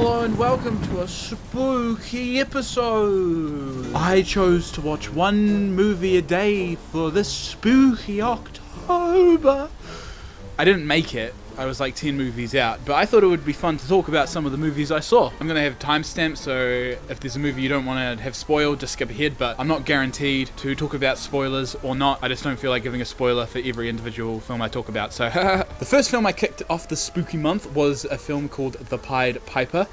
Hello and welcome to a spooky episode. I chose to watch one movie a day for this spooky October. I didn't make it. I was like 10 movies out, but I thought it would be fun to talk about some of the movies I saw. I'm gonna have timestamps, so if there's a movie you don't want to have spoiled, just skip ahead, but I'm not guaranteed to talk about spoilers or not. I just don't feel like giving a spoiler for every individual film I talk about, so the first film I kicked off the spooky month was a film called The Pied Piper.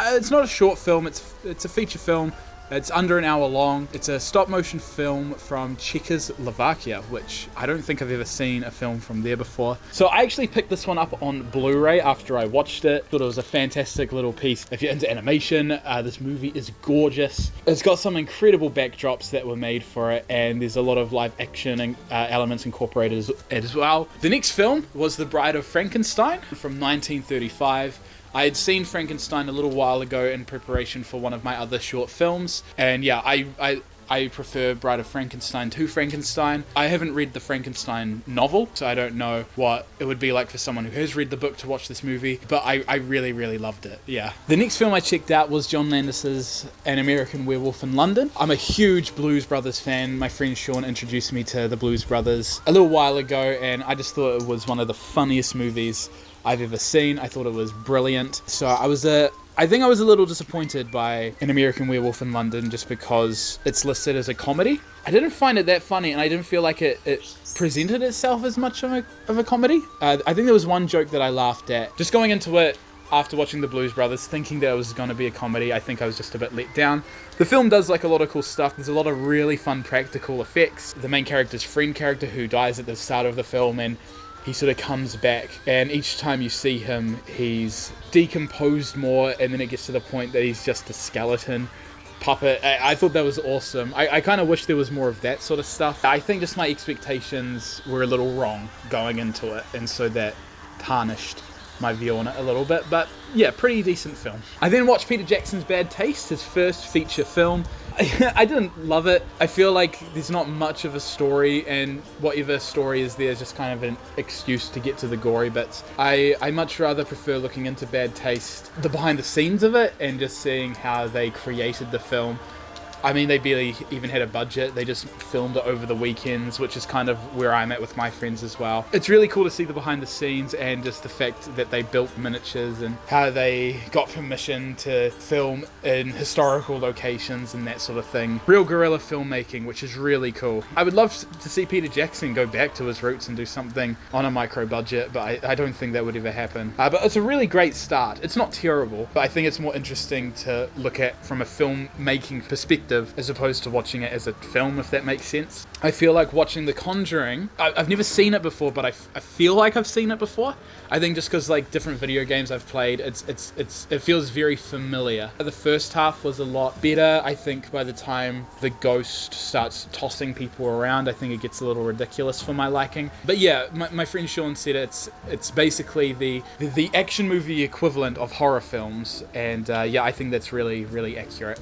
It's not a short film, it's a feature film. It's under an hour long. It's a stop-motion film from Czechoslovakia, which I don't think I've ever seen a film from there before. So I actually picked this one up on Blu-ray after I watched it. Thought it was a fantastic little piece. If you're into animation, this movie is gorgeous. It's got some incredible backdrops that were made for it, and there's a lot of live action and elements incorporated as well. The next film was The Bride of Frankenstein from 1935. I had seen Frankenstein a little while ago in preparation for one of my other short films, and yeah, I prefer Bride of Frankenstein to Frankenstein. I haven't read the Frankenstein novel, so I don't know what it would be like for someone who has read the book to watch this movie, but I really, really loved it, yeah. The next film I checked out was John Landis's An American Werewolf in London. I'm a huge Blues Brothers fan. My friend Sean introduced me to the Blues Brothers a little while ago, and I just thought it was one of the funniest movies I've ever seen. I thought it was brilliant. So I think I was a little disappointed by An American Werewolf in London just because it's listed as a comedy. I didn't find it that funny, and I didn't feel like it presented itself as much of a comedy. I think there was one joke that I laughed at. Just going into it after watching The Blues Brothers, thinking that it was going to be a comedy, I think I was just a bit let down. The film does like a lot of cool stuff. There's a lot of really fun practical effects. The main character's friend character who dies at the start of the film, and he sort of comes back, and each time you see him, he's decomposed more, and then it gets to the point that he's just a skeleton puppet. I thought that was awesome. I kind of wish there was more of that sort of stuff. I think just my expectations were a little wrong going into it, and so that tarnished my view on it a little bit, but yeah, pretty decent film. I then watched Peter Jackson's Bad Taste, his first feature film. I didn't love it. I feel like there's not much of a story, and whatever story is there is just kind of an excuse to get to the gory bits. I much rather prefer looking into Bad Taste, the behind the scenes of it, and just seeing how they created the film. I mean, they barely even had a budget. They just filmed it over the weekends, which is kind of where I'm at with my friends as well. It's really cool to see the behind the scenes and just the fact that they built miniatures and how they got permission to film in historical locations and that sort of thing. Real guerrilla filmmaking, which is really cool. I would love to see Peter Jackson go back to his roots and do something on a micro budget, but I don't think that would ever happen. But it's a really great start. It's not terrible, but I think it's more interesting to look at from a filmmaking perspective as opposed to watching it as a film, if that makes sense. I feel like watching The Conjuring, I've never seen it before, but I feel like I've seen it before. I think just because like different video games I've played, it feels very familiar. The first half was a lot better. I think by the time the ghost starts tossing people around, I think it gets a little ridiculous for my liking. But yeah, my friend Sean said it's basically the action movie equivalent of horror films, and yeah, I think that's really, really accurate.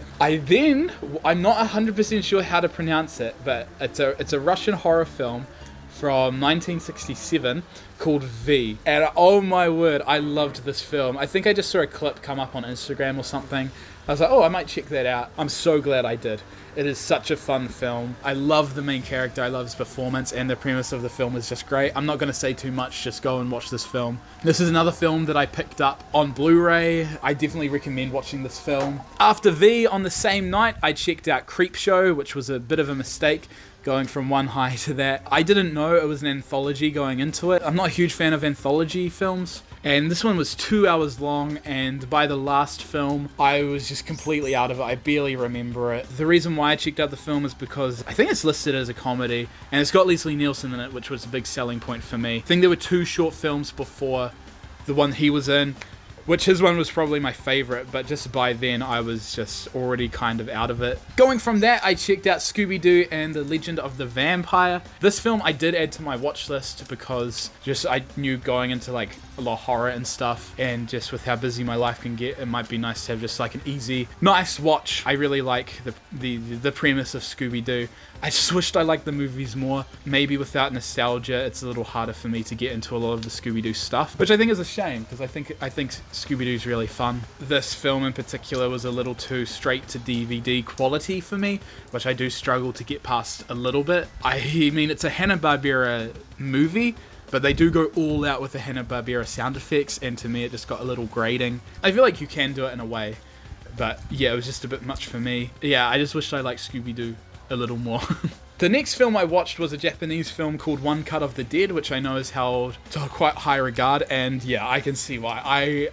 I'm not 100% sure how to pronounce it, but it's a Russian horror film from 1967 called V. And oh my word, I loved this film. I think I just saw a clip come up on Instagram or something. I was like, oh, I might check that out. I'm so glad I did. It is such a fun film. I love the main character, I love his performance, and the premise of the film is just great. I'm not going to say too much, just go and watch this film. This is another film that I picked up on Blu-ray. I definitely recommend watching this film. After V, on the same night, I checked out Creepshow, which was a bit of a mistake, going from one high to that. I didn't know it was an anthology going into it. I'm not a huge fan of anthology films, and this one was 2 hours long, and by the last film, I was just completely out of it. I barely remember it. The reason why I checked out the film is because I think it's listed as a comedy, and it's got Leslie Nielsen in it, which was a big selling point for me. I think there were 2 short films before the one he was in, which his one was probably my favorite, but just by then I was just already kind of out of it. Going from that, I checked out Scooby-Doo and the Legend of the Vampire. This film I did add to my watch list because just I knew going into like a lot of horror and stuff, and just with how busy my life can get, it might be nice to have just like an easy, nice watch. I really like the premise of Scooby-Doo. I just wished I liked the movies more. Maybe without nostalgia, it's a little harder for me to get into a lot of the Scooby-Doo stuff, which I think is a shame, because I think Scooby-Doo's really fun. This film in particular was a little too straight to DVD quality for me, which I do struggle to get past a little bit. I mean, it's a Hanna-Barbera movie, but they do go all out with the Hanna-Barbera sound effects, and to me it just got a little grating. I feel like you can do it in a way, but yeah, it was just a bit much for me. Yeah, I just wished I liked Scooby-Doo a little more. The next film I watched was a Japanese film called One Cut of the Dead, which I know is held to quite high regard, and yeah, I can see why.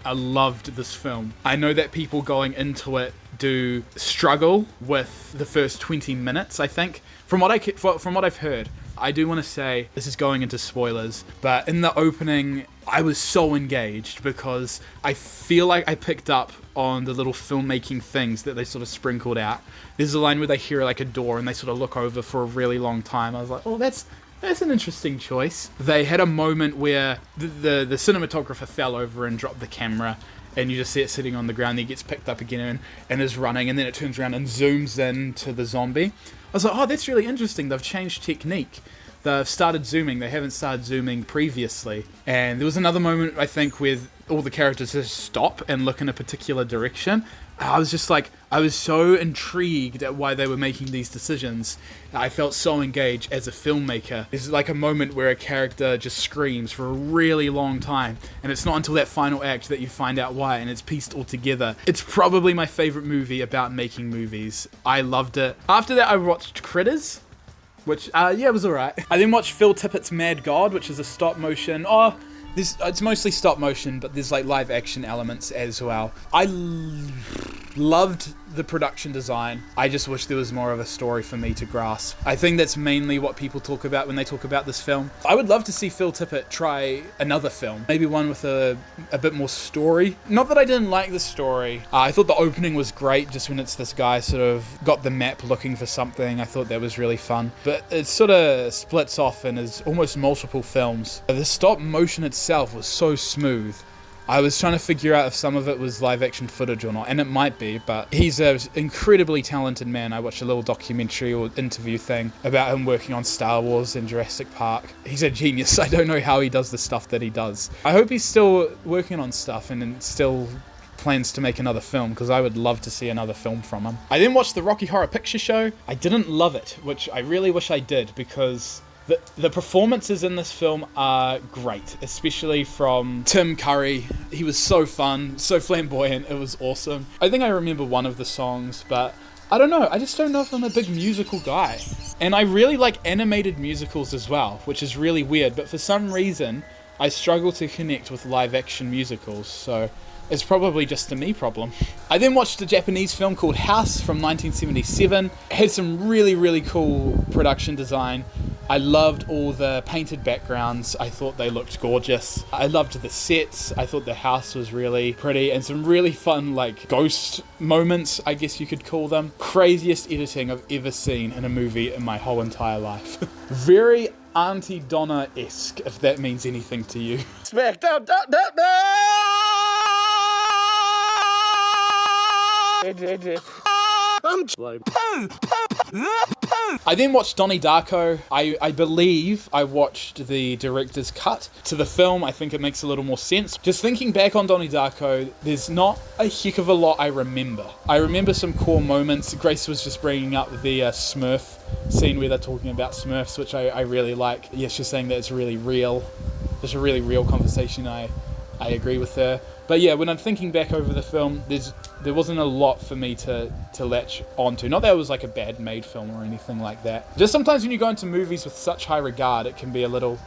I loved this film. I know that people going into it do struggle with the first 20 minutes, I think. From what I've heard, I do want to say, this is going into spoilers, but in the opening, I was so engaged because I feel like I picked up on the little filmmaking things that they sort of sprinkled out. There's a line where they hear like a door and they sort of look over for a really long time. I was like, oh, that's an interesting choice. They had a moment where the cinematographer fell over and dropped the camera, and you just see it sitting on the ground. He gets picked up again and is running, and then it turns around and zooms in to the zombie. I was like, oh, that's really interesting. They've changed technique. They've started zooming. They haven't started zooming previously. And there was another moment, I think, where all the characters just stop and look in a particular direction. I was just like, I was so intrigued at why they were making these decisions. I felt so engaged as a filmmaker. There's like a moment where a character just screams for a really long time, and it's not until that final act that you find out why, and it's pieced all together. It's probably my favorite movie about making movies. I loved it. After that, I watched Critters, which, yeah, it was alright. I then watched Phil Tippett's Mad God, which is a stop motion. It's mostly stop motion, but there's like live action elements as well. I loved the production design. I just wish there was more of a story for me to grasp. I think that's mainly what people talk about when they talk about this film. I would love to see Phil Tippett try another film, maybe one with a bit more story. Not that I didn't like the story. I thought the opening was great, just when it's this guy sort of got the map looking for something. I thought that was really fun. But it sort of splits off and is almost multiple films. The stop motion itself was so smooth. I was trying to figure out if some of it was live action footage or not, and it might be, but he's an incredibly talented man. I watched a little documentary or interview thing about him working on Star Wars and Jurassic Park. He's a genius. I don't know how he does the stuff that he does. I hope he's still working on stuff and still plans to make another film, because I would love to see another film from him. I then watched the Rocky Horror Picture Show. I didn't love it, which I really wish I did, because the performances in this film are great, especially from Tim Curry. He was so fun, so flamboyant, it was awesome. I think I remember one of the songs, but I don't know, I just don't know if I'm a big musical guy. And I really like animated musicals as well, which is really weird, but for some reason, I struggle to connect with live action musicals, so it's probably just a me problem. I then watched a Japanese film called House from 1977. It had some really, really cool production design. I loved all the painted backgrounds. I thought they looked gorgeous. I loved the sets. I thought the house was really pretty, and some really fun, like, ghost moments, I guess you could call them. Craziest editing I've ever seen in a movie in my whole entire life. Very Auntie Donna-esque, if that means anything to you. Smackdown! I then watched Donnie Darko. I believe I watched the director's cut to the film. I think it makes a little more sense. Just thinking back on Donnie Darko, there's not a heck of a lot I remember. I remember some core moments. Grace was just bringing up the Smurf scene where they're talking about Smurfs, which I really like. Yeah, she's saying that it's really real. It's a really real conversation. I agree with her. But yeah, when I'm thinking back over the film, there wasn't a lot for me to latch onto. Not that it was like a bad made film or anything like that. Just sometimes when you go into movies with such high regard, it can be a little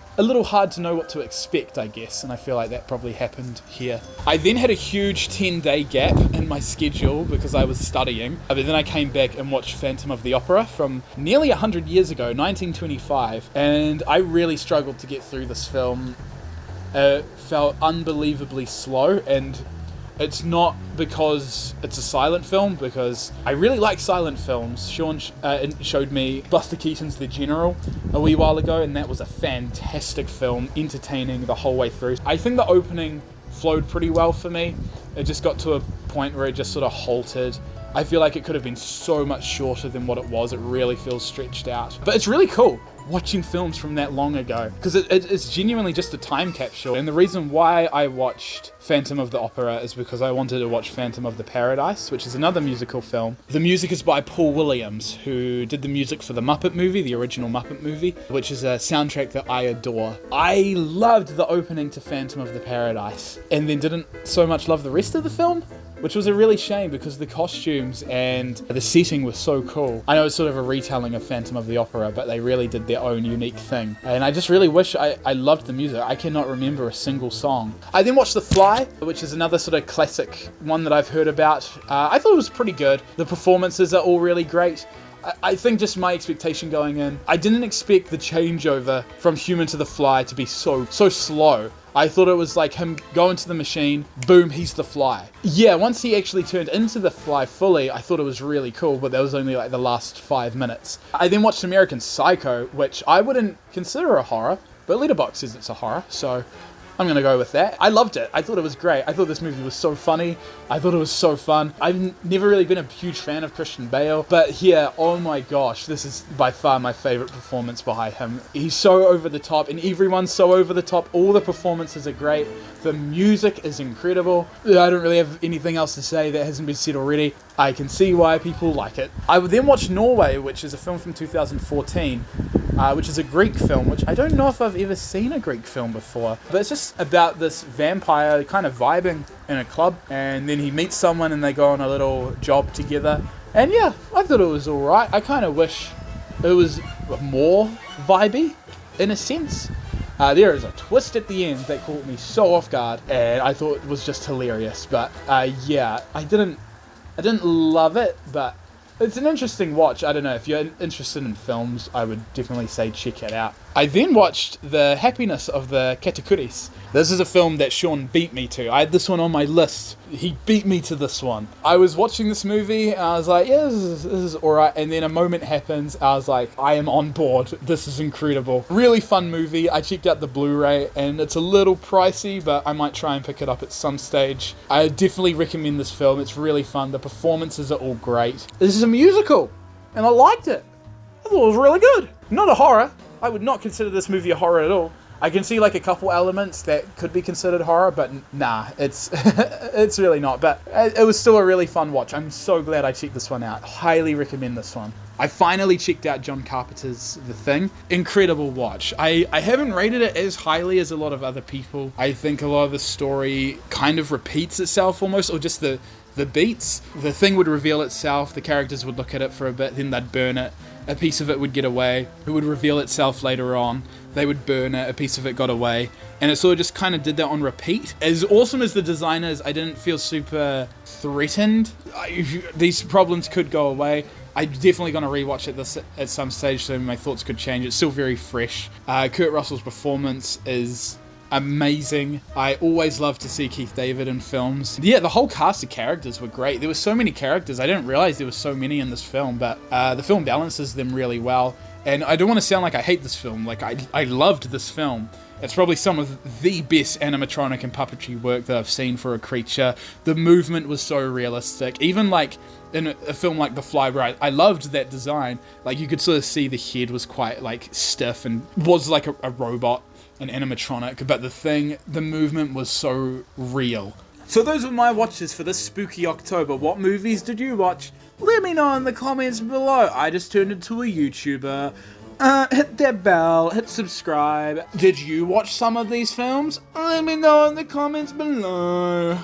hard to know what to expect, I guess, and I feel like that probably happened here. I then had a huge 10-day gap in my schedule because I was studying, but then I came back and watched Phantom of the Opera from nearly 100 years ago, 1925, and I really struggled to get through this film. It felt unbelievably slow, and it's not because it's a silent film, because I really like silent films. Sean showed me Buster Keaton's The General a wee while ago, and that was a fantastic film, entertaining the whole way through. I think the opening flowed pretty well for me. It just got to a point where it just sort of halted. I feel like it could have been so much shorter than what it was. It really feels stretched out. But it's really cool watching films from that long ago, because it's genuinely just a time capsule. And the reason why I watched Phantom of the Opera is because I wanted to watch Phantom of the Paradise, which is another musical film. The music is by Paul Williams, who did the music for the Muppet movie, the original Muppet movie, which is a soundtrack that I adore. I loved the opening to Phantom of the Paradise, and then didn't so much love the rest of the film, which was a really shame because the costumes and the setting was so cool. I know it's sort of a retelling of Phantom of the Opera, but they really did their own unique thing. And I just really wish I loved the music. I cannot remember a single song. I then watched The Fly, which is another sort of classic one that I've heard about. I thought it was pretty good. The performances are all really great. I think just my expectation going in, I didn't expect the changeover from human to the fly to be so slow. I thought it was like him going to the machine, boom, he's the fly. Yeah, once he actually turned into the fly fully, I thought it was really cool, but that was only like the last 5 minutes. I then watched American Psycho, which I wouldn't consider a horror, but Letterboxd says it's a horror, so I'm gonna go with that. I loved it. I thought it was great. I thought this movie was so funny. I thought it was so fun. I've never really been a huge fan of Christian Bale, but here, oh my gosh, this is by far my favorite performance by him. He's so over the top, and everyone's so over the top. All the performances are great. The music is incredible. I don't really have anything else to say that hasn't been said already. I can see why people like it. I would then watch Norway, which is a film from 2014, which is a Greek film, which I don't know if I've ever seen a Greek film before. But it's just about this vampire kind of vibing in a club, and then he meets someone and they go on a little job together. And yeah, I thought it was alright. I kind of wish it was more vibey, in a sense. There is a twist at the end that caught me so off guard, and I thought it was just hilarious. But yeah, I didn't love it, but it's an interesting watch. I don't know, if you're interested in films, I would definitely say check it out. I then watched The Happiness of the Katakuris. This is a film that Sean beat me to. I had this one on my list. He beat me to this one. I was watching this movie and I was like, yeah, this is alright. And then a moment happens. I was like, I am on board. This is incredible. Really fun movie. I checked out the Blu-ray and it's a little pricey, but I might try and pick it up at some stage. I definitely recommend this film. It's really fun. The performances are all great. This is a musical and I liked it. I thought it was really good. Not a horror. I would not consider this movie a horror at all. I can see like a couple elements that could be considered horror, but nah, it's it's really not. But it was still a really fun watch. I'm so glad I checked this one out. Highly recommend this one. I finally checked out John Carpenter's The Thing. Incredible watch. I haven't rated it as highly as a lot of other people. I think a lot of the story kind of repeats itself almost, or just the beats. The thing would reveal itself, the characters would look at it for a bit, then they'd burn it. A piece of it would get away. It would reveal itself later on. They would burn it. A piece of it got away. And it sort of just kind of did that on repeat. As awesome as the design is, I didn't feel super threatened. These problems could go away. I'm definitely going to rewatch it this at some stage, so my thoughts could change. It's still very fresh. Kurt Russell's performance is amazing. I always love to see Keith David in films. Yeah, the whole cast of characters were great. There were so many characters. I didn't realize there were so many in this film, but the film balances them really well. And I don't want to sound like I hate this film. Like, I loved this film. It's probably some of the best animatronic and puppetry work that I've seen for a creature. The movement was so realistic. Even like in a film like The Fly, where I loved that design. Like, you could sort of see the head was quite like stiff and was like a robot, an animatronic, but the movement was so real. So those were my watches for this spooky October. What movies did you watch? Let me know in the comments below. I just turned into a YouTuber. Hit that bell, hit subscribe. Did you watch some of these films? Let me know in the comments below.